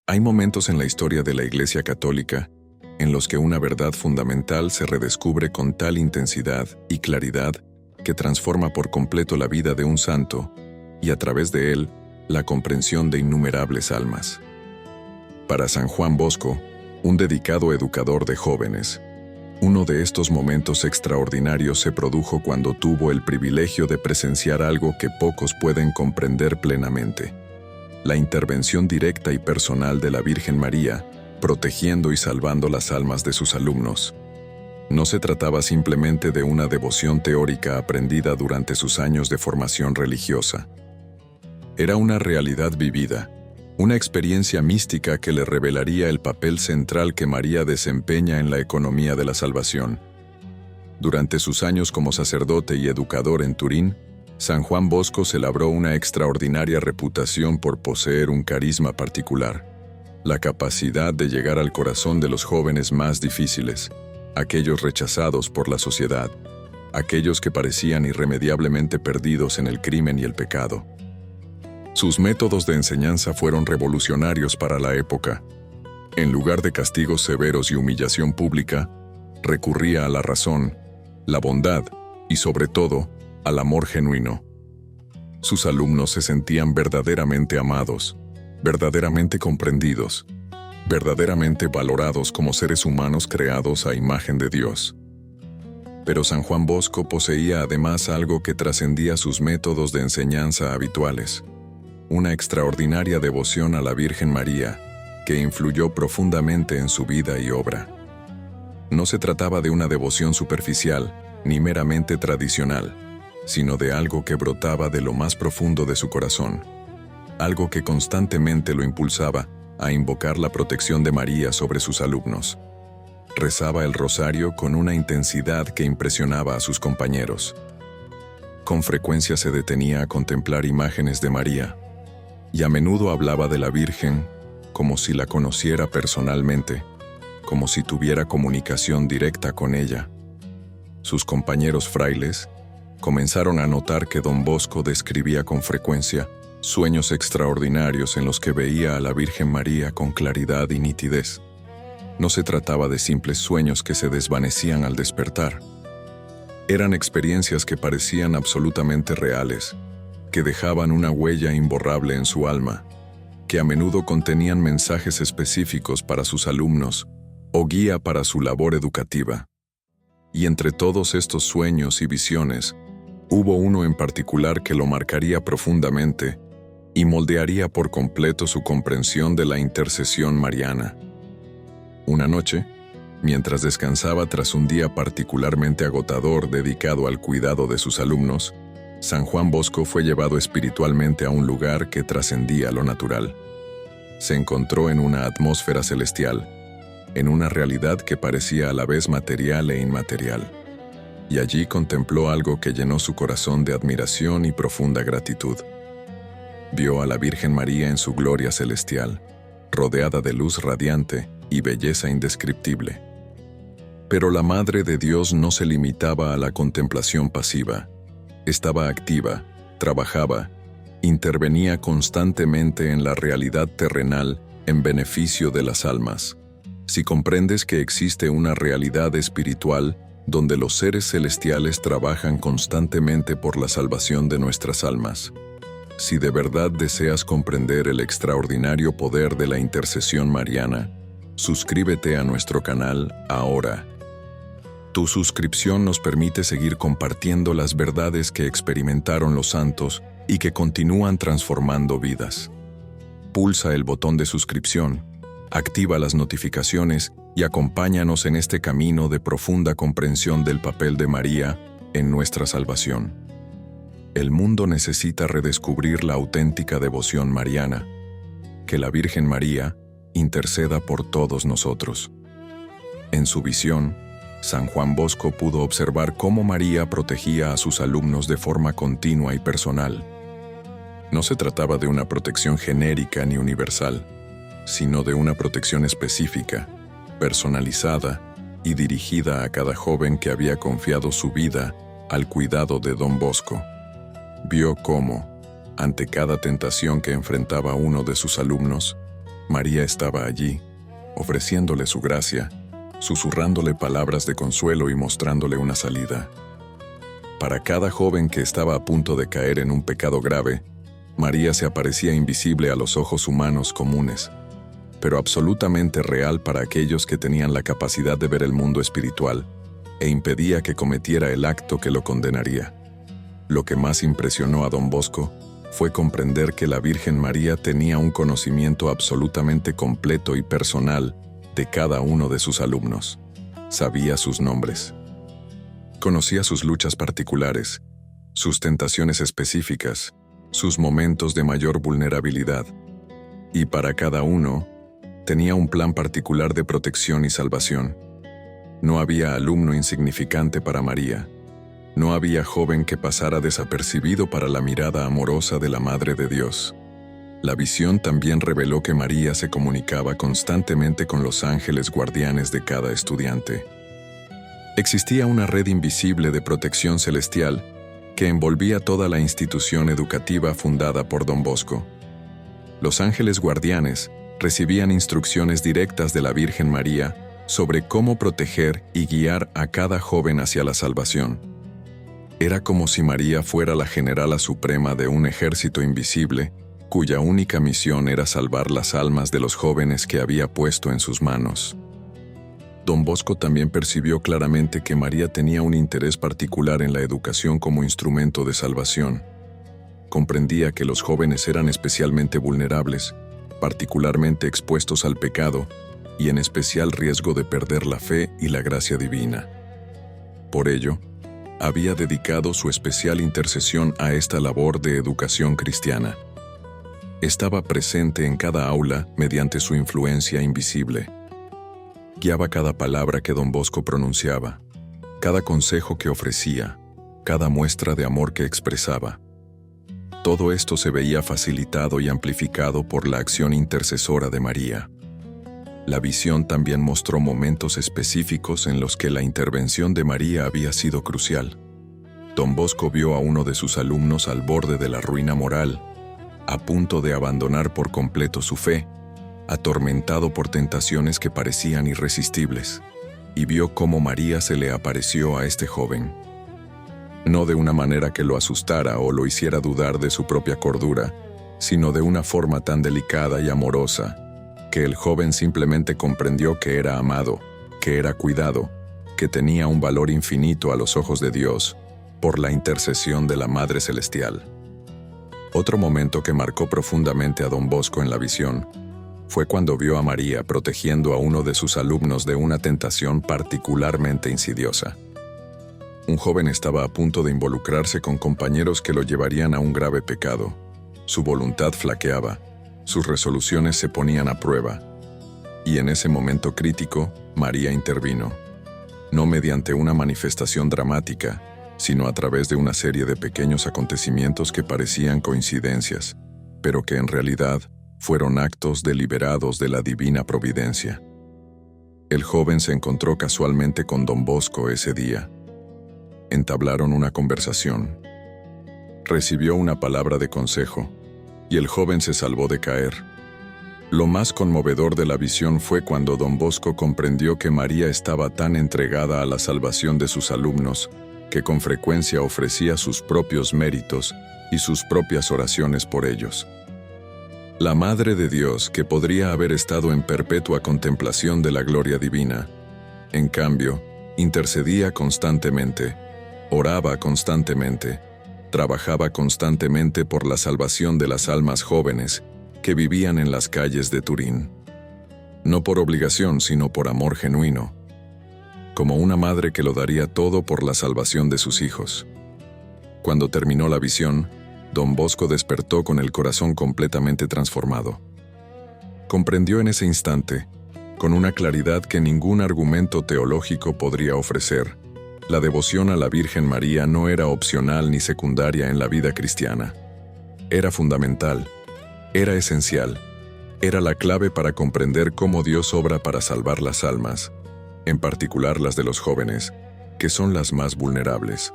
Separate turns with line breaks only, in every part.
Hay momentos en la historia de la Iglesia Católica en los que una verdad fundamental se redescubre con tal intensidad y claridad que transforma por completo la vida de un santo y a través de él la comprensión de innumerables almas. Para San Juan Bosco, un dedicado educador de jóvenes, uno de estos momentos extraordinarios se produjo cuando tuvo el privilegio de presenciar algo que pocos pueden comprender plenamente: la intervención directa y personal de la Virgen María, protegiendo y salvando las almas de sus alumnos. No se trataba simplemente de una devoción teórica aprendida durante sus años de formación religiosa. Era una realidad vivida, una experiencia mística que le revelaría el papel central que María desempeña en la economía de la salvación. Durante sus años como sacerdote y educador en Turín, San Juan Bosco se labró una extraordinaria reputación por poseer un carisma particular, la capacidad de llegar al corazón de los jóvenes más difíciles, aquellos rechazados por la sociedad, aquellos que parecían irremediablemente perdidos en el crimen y el pecado. Sus métodos de enseñanza fueron revolucionarios para la época. En lugar de castigos severos y humillación pública, recurría a la razón, la bondad y, sobre todo, al amor genuino. Sus alumnos se sentían verdaderamente amados, verdaderamente comprendidos, verdaderamente valorados como seres humanos creados a imagen de Dios. Pero San Juan Bosco poseía además algo que trascendía sus métodos de enseñanza habituales: una extraordinaria devoción a la Virgen María, que influyó profundamente en su vida y obra. No se trataba de una devoción superficial, ni meramente tradicional, sino de algo que brotaba de lo más profundo de su corazón, algo que constantemente lo impulsaba a invocar la protección de María sobre sus alumnos. Rezaba el rosario con una intensidad que impresionaba a sus compañeros. Con frecuencia se detenía a contemplar imágenes de María, y a menudo hablaba de la Virgen como si la conociera personalmente, como si tuviera comunicación directa con ella. Sus compañeros frailes comenzaron a notar que don Bosco describía con frecuencia sueños extraordinarios en los que veía a la Virgen María con claridad y nitidez. No se trataba de simples sueños que se desvanecían al despertar. Eran experiencias que parecían absolutamente reales, que dejaban una huella imborrable en su alma, que a menudo contenían mensajes específicos para sus alumnos o guía para su labor educativa. Y entre todos estos sueños y visiones, hubo uno en particular que lo marcaría profundamente y moldearía por completo su comprensión de la intercesión mariana. Una noche, mientras descansaba tras un día particularmente agotador dedicado al cuidado de sus alumnos, San Juan Bosco fue llevado espiritualmente a un lugar que trascendía lo natural. Se encontró en una atmósfera celestial, en una realidad que parecía a la vez material e inmaterial, y allí contempló algo que llenó su corazón de admiración y profunda gratitud. Vio a la Virgen María en su gloria celestial, rodeada de luz radiante y belleza indescriptible. Pero la Madre de Dios no se limitaba a la contemplación pasiva. Estaba activa, trabajaba, intervenía constantemente en la realidad terrenal en beneficio de las almas. Si comprendes que existe una realidad espiritual donde los seres celestiales trabajan constantemente por la salvación de nuestras almas, si de verdad deseas comprender el extraordinario poder de la intercesión mariana, suscríbete a nuestro canal ahora. Tu suscripción nos permite seguir compartiendo las verdades que experimentaron los santos y que continúan transformando vidas. Pulsa el botón de suscripción, activa las notificaciones y acompáñanos en este camino de profunda comprensión del papel de María en nuestra salvación. El mundo necesita redescubrir la auténtica devoción mariana. Que la Virgen María interceda por todos nosotros. En su visión, San Juan Bosco pudo observar cómo María protegía a sus alumnos de forma continua y personal. No se trataba de una protección genérica ni universal, sino de una protección específica, personalizada y dirigida a cada joven que había confiado su vida al cuidado de don Bosco. Vio cómo, ante cada tentación que enfrentaba uno de sus alumnos, María estaba allí, ofreciéndole su gracia, susurrándole palabras de consuelo y mostrándole una salida. Para cada joven que estaba a punto de caer en un pecado grave, María se aparecía invisible a los ojos humanos comunes, pero absolutamente real para aquellos que tenían la capacidad de ver el mundo espiritual, e impedía que cometiera el acto que lo condenaría. Lo que más impresionó a don Bosco fue comprender que la Virgen María tenía un conocimiento absolutamente completo y personal de cada uno de sus alumnos. Sabía sus nombres. Conocía sus luchas particulares, sus tentaciones específicas, sus momentos de mayor vulnerabilidad, y para cada uno tenía un plan particular de protección y salvación. No había alumno insignificante para María. No había joven que pasara desapercibido para la mirada amorosa de la Madre de Dios. La visión también reveló que María se comunicaba constantemente con los ángeles guardianes de cada estudiante. Existía una red invisible de protección celestial que envolvía toda la institución educativa fundada por don Bosco. Los ángeles guardianes recibían instrucciones directas de la Virgen María sobre cómo proteger y guiar a cada joven hacia la salvación. Era como si María fuera la generala suprema de un ejército invisible, cuya única misión era salvar las almas de los jóvenes que había puesto en sus manos. Don Bosco también percibió claramente que María tenía un interés particular en la educación como instrumento de salvación. Comprendía que los jóvenes eran especialmente vulnerables, particularmente expuestos al pecado y en especial riesgo de perder la fe y la gracia divina. Por ello, había dedicado su especial intercesión a esta labor de educación cristiana. Estaba presente en cada aula mediante su influencia invisible. Guiaba cada palabra que don Bosco pronunciaba, cada consejo que ofrecía, cada muestra de amor que expresaba. Todo esto se veía facilitado y amplificado por la acción intercesora de María. La visión también mostró momentos específicos en los que la intervención de María había sido crucial. Don Bosco vio a uno de sus alumnos al borde de la ruina moral, a punto de abandonar por completo su fe, atormentado por tentaciones que parecían irresistibles, y vio cómo María se le apareció a este joven. No de una manera que lo asustara o lo hiciera dudar de su propia cordura, sino de una forma tan delicada y amorosa, que el joven simplemente comprendió que era amado, que era cuidado, que tenía un valor infinito a los ojos de Dios, por la intercesión de la Madre Celestial. Otro momento que marcó profundamente a don Bosco en la visión fue cuando vio a María protegiendo a uno de sus alumnos de una tentación particularmente insidiosa. Un joven estaba a punto de involucrarse con compañeros que lo llevarían a un grave pecado. Su voluntad flaqueaba, sus resoluciones se ponían a prueba, y en ese momento crítico, María intervino, no mediante una manifestación dramática, sino a través de una serie de pequeños acontecimientos que parecían coincidencias, pero que en realidad fueron actos deliberados de la divina providencia. El joven se encontró casualmente con don Bosco ese día. Entablaron una conversación. Recibió una palabra de consejo, y el joven se salvó de caer. Lo más conmovedor de la visión fue cuando don Bosco comprendió que María estaba tan entregada a la salvación de sus alumnos, que con frecuencia ofrecía sus propios méritos y sus propias oraciones por ellos. La Madre de Dios, que podría haber estado en perpetua contemplación de la gloria divina, en cambio, intercedía constantemente, oraba constantemente, trabajaba constantemente por la salvación de las almas jóvenes que vivían en las calles de Turín. No por obligación, sino por amor genuino, como una madre que lo daría todo por la salvación de sus hijos. Cuando terminó la visión, don Bosco despertó con el corazón completamente transformado. Comprendió en ese instante, con una claridad que ningún argumento teológico podría ofrecer, la devoción a la Virgen María no era opcional ni secundaria en la vida cristiana. Era fundamental, era esencial, era la clave para comprender cómo Dios obra para salvar las almas, en particular las de los jóvenes, que son las más vulnerables.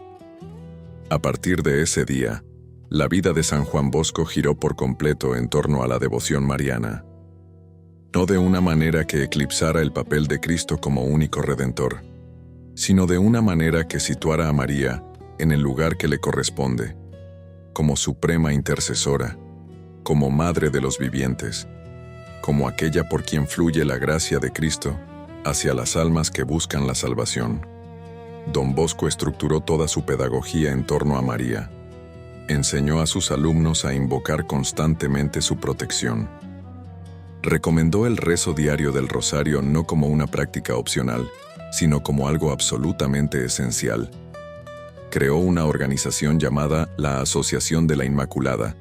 A partir de ese día, la vida de San Juan Bosco giró por completo en torno a la devoción mariana. no de una manera que eclipsara el papel de Cristo como único redentor, sino de una manera que situara a María en el lugar que le corresponde, como suprema intercesora, como madre de los vivientes, como aquella por quien fluye la gracia de Cristo hacia las almas que buscan la salvación. Don Bosco estructuró toda su pedagogía en torno a María. Enseñó a sus alumnos a invocar constantemente su protección. Recomendó el rezo diario del rosario no como una práctica opcional, sino como algo absolutamente esencial. Creó una organización llamada la Asociación de la Inmaculada,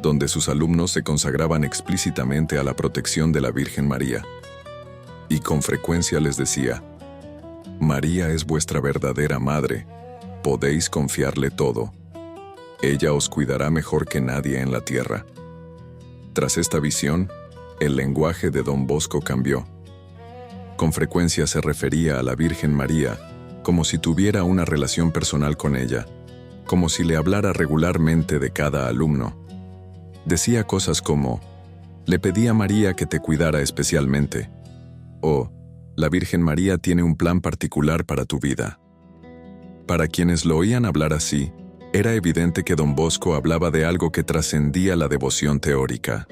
donde sus alumnos se consagraban explícitamente a la protección de la Virgen María. Y con frecuencia les decía: María es vuestra verdadera madre, podéis confiarle todo. Ella os cuidará mejor que nadie en la tierra. Tras esta visión, el lenguaje de Don Bosco cambió. Con frecuencia se refería a la Virgen María como si tuviera una relación personal con ella, como si le hablara regularmente de cada alumno. Decía cosas como: le pedí a María que te cuidara especialmente, o la Virgen María tiene un plan particular para tu vida. Para quienes lo oían hablar así, era evidente que Don Bosco hablaba de algo que trascendía la devoción teórica.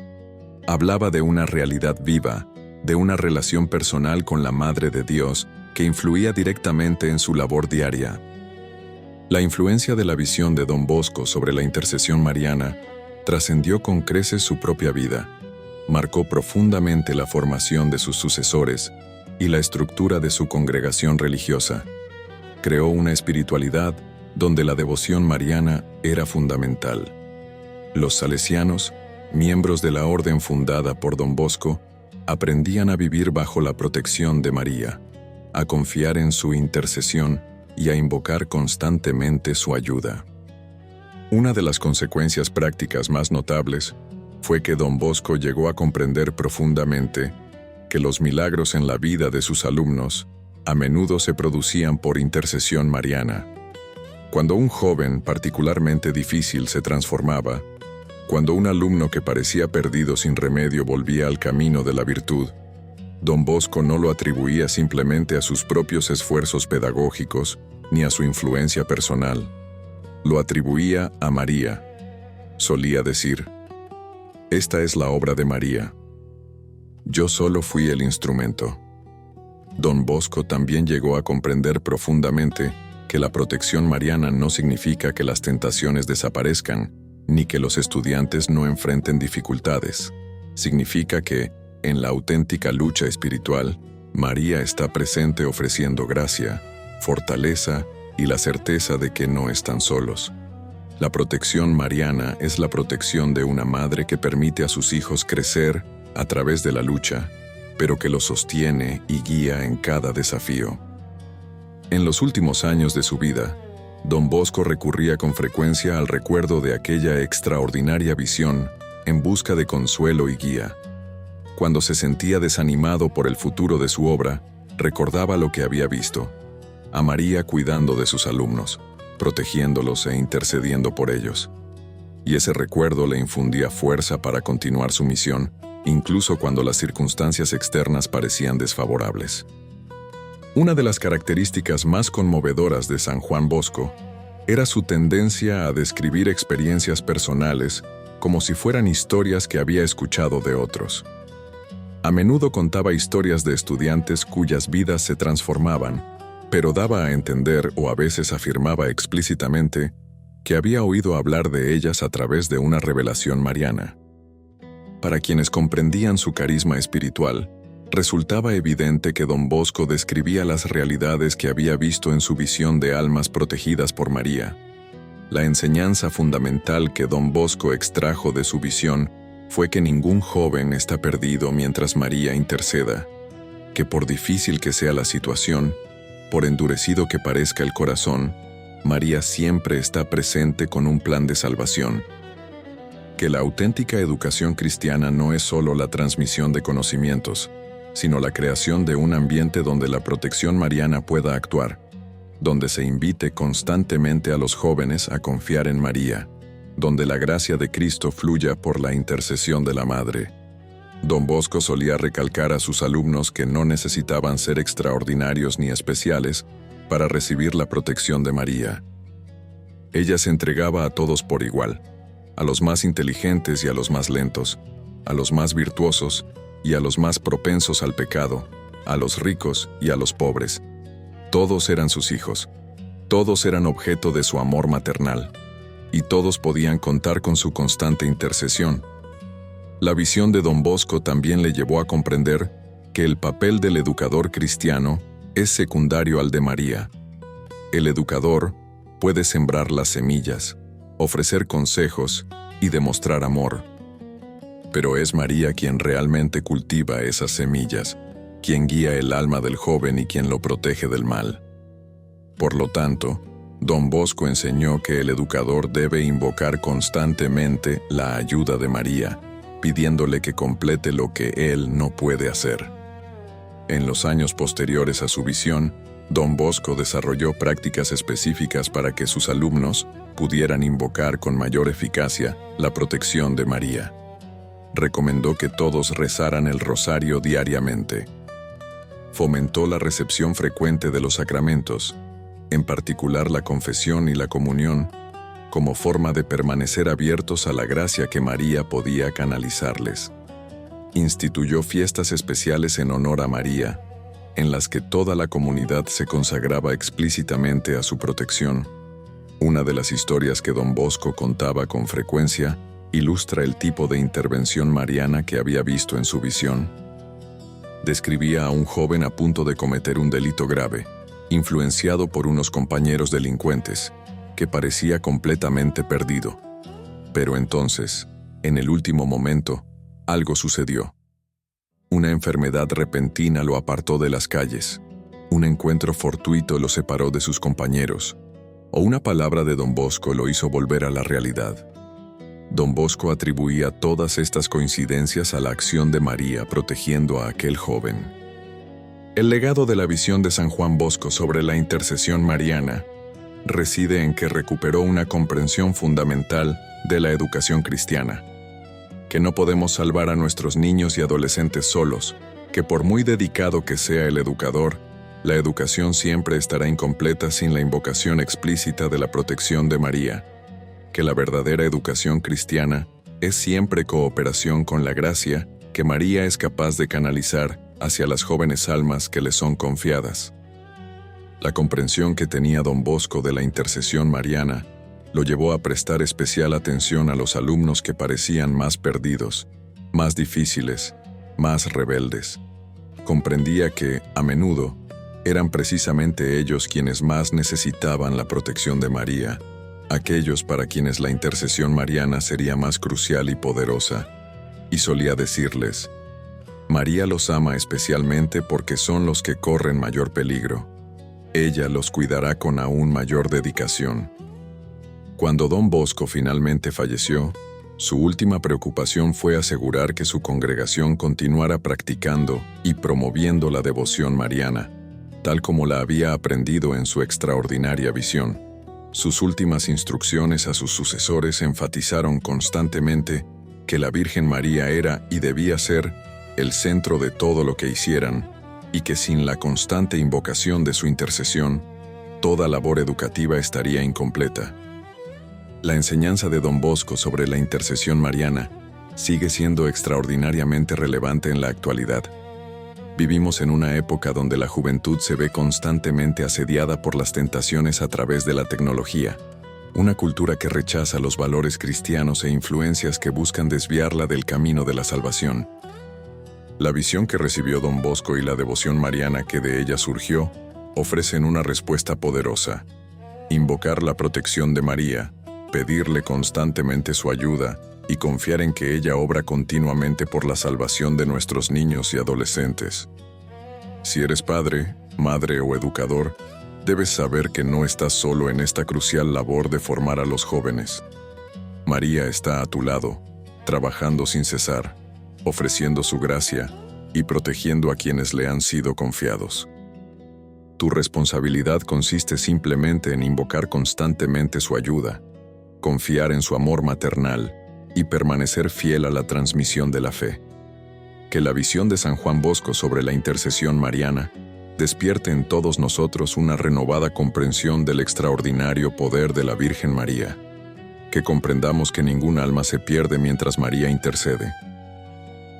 Hablaba de una realidad viva, de una relación personal con la Madre de Dios que influía directamente en su labor diaria. La influencia de la visión de Don Bosco sobre la intercesión mariana trascendió con creces su propia vida, marcó profundamente la formación de sus sucesores y la estructura de su congregación religiosa. Creó una espiritualidad donde la devoción mariana era fundamental. Los salesianos, miembros de la orden fundada por Don Bosco, aprendían a vivir bajo la protección de María, a confiar en su intercesión y a invocar constantemente su ayuda. Una de las consecuencias prácticas más notables fue que Don Bosco llegó a comprender profundamente que los milagros en la vida de sus alumnos a menudo se producían por intercesión mariana. Cuando un joven particularmente difícil se transformaba, cuando un alumno que parecía perdido sin remedio volvía al camino de la virtud, Don Bosco no lo atribuía simplemente a sus propios esfuerzos pedagógicos ni a su influencia personal. Lo atribuía a María. Solía decir: esta es la obra de María. Yo solo fui el instrumento. Don Bosco también llegó a comprender profundamente que la protección mariana no significa que las tentaciones desaparezcan, ni que los estudiantes no enfrenten dificultades. Significa que, en la auténtica lucha espiritual, María está presente ofreciendo gracia, fortaleza y la certeza de que no están solos. La protección mariana es la protección de una madre que permite a sus hijos crecer a través de la lucha, pero que los sostiene y guía en cada desafío. En los últimos años de su vida, Don Bosco recurría con frecuencia al recuerdo de aquella extraordinaria visión en busca de consuelo y guía. Cuando se sentía desanimado por el futuro de su obra, recordaba lo que había visto: a María cuidando de sus alumnos, protegiéndolos e intercediendo por ellos. Y ese recuerdo le infundía fuerza para continuar su misión, incluso cuando las circunstancias externas parecían desfavorables. Una de las características más conmovedoras de San Juan Bosco era su tendencia a describir experiencias personales como si fueran historias que había escuchado de otros. A menudo contaba historias de estudiantes cuyas vidas se transformaban, pero daba a entender o a veces afirmaba explícitamente que había oído hablar de ellas a través de una revelación mariana. Para quienes comprendían su carisma espiritual, resultaba evidente que Don Bosco describía las realidades que había visto en su visión de almas protegidas por María. La enseñanza fundamental que Don Bosco extrajo de su visión fue que ningún joven está perdido mientras María interceda, que por difícil que sea la situación, por endurecido que parezca el corazón, María siempre está presente con un plan de salvación. Que la auténtica educación cristiana no es solo la transmisión de conocimientos, sino la creación de un ambiente donde la protección mariana pueda actuar, donde se invite constantemente a los jóvenes a confiar en María, donde la gracia de Cristo fluya por la intercesión de la Madre. Don Bosco solía recalcar a sus alumnos que no necesitaban ser extraordinarios ni especiales para recibir la protección de María. Ella se entregaba a todos por igual, a los más inteligentes y a los más lentos, a los más virtuosos y a los más propensos al pecado, a los ricos y a los pobres. Todos eran sus hijos, todos eran objeto de su amor maternal, y todos podían contar con su constante intercesión. La visión de Don Bosco también le llevó a comprender que el papel del educador cristiano es secundario al de María. El educador puede sembrar las semillas, ofrecer consejos y demostrar amor. Pero es María quien realmente cultiva esas semillas, quien guía el alma del joven y quien lo protege del mal. Por lo tanto, Don Bosco enseñó que el educador debe invocar constantemente la ayuda de María, pidiéndole que complete lo que él no puede hacer. En los años posteriores a su visión, Don Bosco desarrolló prácticas específicas para que sus alumnos pudieran invocar con mayor eficacia la protección de María. Recomendó que todos rezaran el rosario diariamente. Fomentó la recepción frecuente de los sacramentos, en particular la confesión y la comunión, como forma de permanecer abiertos a la gracia que María podía canalizarles. Instituyó fiestas especiales en honor a María, en las que toda la comunidad se consagraba explícitamente a su protección. Una de las historias que Don Bosco contaba con frecuencia ilustra el tipo de intervención mariana que había visto en su visión. Describía a un joven a punto de cometer un delito grave, influenciado por unos compañeros delincuentes, que parecía completamente perdido. Pero entonces, en el último momento, algo sucedió. Una enfermedad repentina lo apartó de las calles, un encuentro fortuito lo separó de sus compañeros, o una palabra de Don Bosco lo hizo volver a la realidad. Don Bosco atribuía todas estas coincidencias a la acción de María protegiendo a aquel joven. El legado de la visión de San Juan Bosco sobre la intercesión mariana reside en que recuperó una comprensión fundamental de la educación cristiana, que no podemos salvar a nuestros niños y adolescentes solos, que por muy dedicado que sea el educador, la educación siempre estará incompleta sin la invocación explícita de la protección de María, que la verdadera educación cristiana es siempre cooperación con la gracia que María es capaz de canalizar hacia las jóvenes almas que le son confiadas. La comprensión que tenía Don Bosco de la intercesión mariana lo llevó a prestar especial atención a los alumnos que parecían más perdidos, más difíciles, más rebeldes. Comprendía que, a menudo, eran precisamente ellos quienes más necesitaban la protección de María, aquellos para quienes la intercesión mariana sería más crucial y poderosa, y solía decirles: María los ama especialmente porque son los que corren mayor peligro. Ella los cuidará con aún mayor dedicación. Cuando Don Bosco finalmente falleció, su última preocupación fue asegurar que su congregación continuara practicando y promoviendo la devoción mariana, tal como la había aprendido en su extraordinaria visión. Sus últimas instrucciones a sus sucesores enfatizaron constantemente que la Virgen María era y debía ser el centro de todo lo que hicieran, y que sin la constante invocación de su intercesión, toda labor educativa estaría incompleta. La enseñanza de Don Bosco sobre la intercesión mariana sigue siendo extraordinariamente relevante en la actualidad. Vivimos en una época donde la juventud se ve constantemente asediada por las tentaciones a través de la tecnología, una cultura que rechaza los valores cristianos e influencias que buscan desviarla del camino de la salvación. La visión que recibió Don Bosco y la devoción mariana que de ella surgió ofrecen una respuesta poderosa: invocar la protección de María, pedirle constantemente su ayuda y confiar en que ella obra continuamente por la salvación de nuestros niños y adolescentes. Si eres padre, madre o educador, debes saber que no estás solo en esta crucial labor de formar a los jóvenes. María está a tu lado, trabajando sin cesar, ofreciendo su gracia y protegiendo a quienes le han sido confiados. Tu responsabilidad consiste simplemente en invocar constantemente su ayuda, confiar en su amor maternal y permanecer fiel a la transmisión de la fe. Que la visión de San Juan Bosco sobre la intercesión mariana despierte en todos nosotros una renovada comprensión del extraordinario poder de la Virgen María. Que comprendamos que ningún alma se pierde mientras María intercede.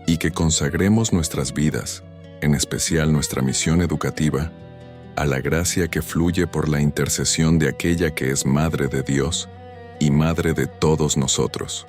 Y que consagremos nuestras vidas, en especial nuestra misión educativa, a la gracia que fluye por la intercesión de aquella que es Madre de Dios y Madre de todos nosotros.